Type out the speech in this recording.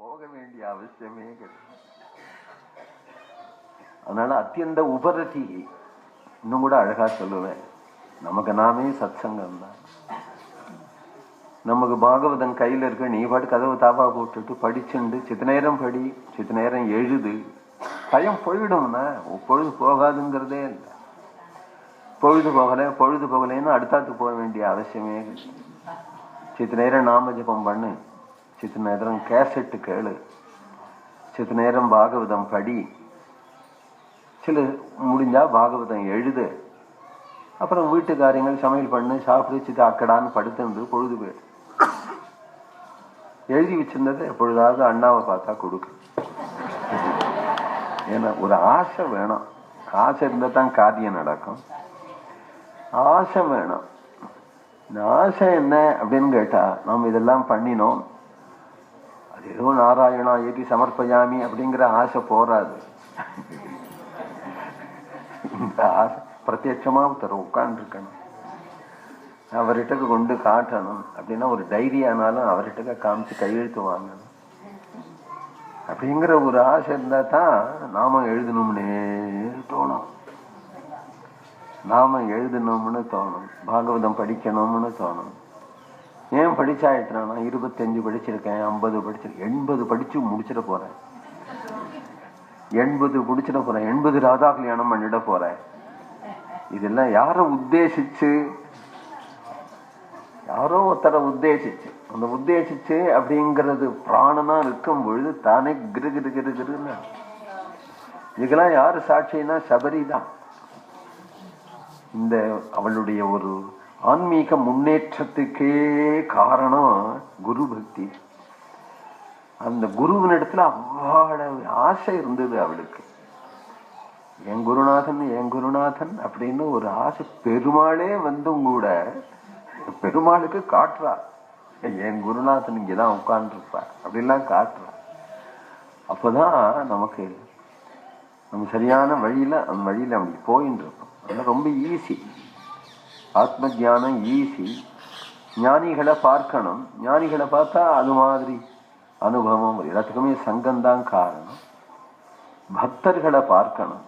போக வேண்டிய அவசியமே கிடையாது. அதனால அத்தியந்த உபரதி. இன்னும் கூட அழகா சொல்லுவேன், நமக்கு நாமே சத்சங்கம் தான். நமக்கு பாகவதன் கையில இருக்க, நீ பாட்டு கதவு தாப்பா போட்டுட்டு படிச்சுண்டு சித்த நேரம் படி, சித்த நேரம் எழுது, பயம் போயிடும்னா பொழுது போகாதுங்கிறதே இல்லை. பொழுது போகலைன்னு அடுத்தாத்து போக வேண்டிய அவசியமே இல்லை. சித்த நேரம் நாம ஜபம் பண்ணு, சித்த நேரம் கேசட்டு கேளு, சித்த நேரம் பாகவதம் படி, சில முடிஞ்சா பாகவதம் எழுது, அப்புறம் வீட்டு காரியங்கள் சமையல் பண்ணு, சாப்பிடு, சித்த அக்கடான்னு படுத்துண்டு பொழுது போயிடு. எழுதி வச்சிருந்தது எப்பொழுதாவது அண்ணாவை பார்த்தா கொடுக்கு. ஏன்னா ஒரு ஆசை வேணும். ஆசை இருந்தா தான் காரியம் நடக்கும். ஆசை வேணும். இந்த ஆசை என்ன அப்படின்னு கேட்டா, நாம் இதெல்லாம் பண்ணினோம், அது ஏதோ நாராயணா ஏற்றி சமர்ப்பயாமி அப்படிங்கிற ஆசை போராது. இந்த ஆசை பிரத்யட்சமா ஒருத்தர் உட்கார்ந்துருக்கணும், அவர்கிட்ட கொண்டு காட்டணும். அப்படின்னா ஒரு டைரியானாலும் அவர்கிட்ட காமிச்சு கையெழுத்து வாங்கணும் அப்படிங்கிற ஒரு ஆசை இருந்தா தான் நாம எழுதணும்னு தோணும். நாம எழுதணும்னு தோணும், பாகவதம் படிக்கணும்னு தோணும். ஏன் படிச்சாயிட்டுனா, 25 படிச்சிருக்கேன், 50 படிச்சிருக்கேன், 80 படிச்சு முடிச்சிட போறேன், 80 முடிச்சிட போறேன், 80 ராதா கல்யாணம் பண்ணிட போறேன். இதெல்லாம் யாரை உத்தேசிச்சு? யாரோ ஒருத்தரை உத்தேசிச்சு. அந்த உத்தேசிச்சு அப்படிங்கிறது பிராணனா இருக்கும் பொழுது தானே கிரு கிரு கிரு கிருன்னு. இதுக்கெல்லாம் யாரு சாட்சினா சபரி தான். இந்த அவளுடைய ஒரு ஆன்மீக முன்னேற்றத்துக்கே காரணம் குரு பக்தி. அந்த குருவினிடத்துல அவ்வளவு ஆசை இருந்தது அவளுக்கு. என் குருநாதன் அப்படின்னு ஒரு ஆசை. பெருமாளே வந்தும் கூட பெருமாளுக்கு காட்டுறா, என் குருநாதன் இங்கதான் உட்கார்ந்துருப்பா அப்படின்லாம் காட்டுறா. அப்பதான் நமக்கு நம்ம சரியான வழியில, அந்த வழியில அப்படி போயின்னு இருக்கோம். அதெல்லாம் ரொம்ப ஈஸி. ஆத்ம தியானம் ஈஸி. ஞானிகளை பார்க்கணும், ஞானிகளை பார்த்தா அது மாதிரி அனுபவம். எல்லாத்துக்குமே சங்கம்தான் காரணம். பக்தர்களை பார்க்கணும்,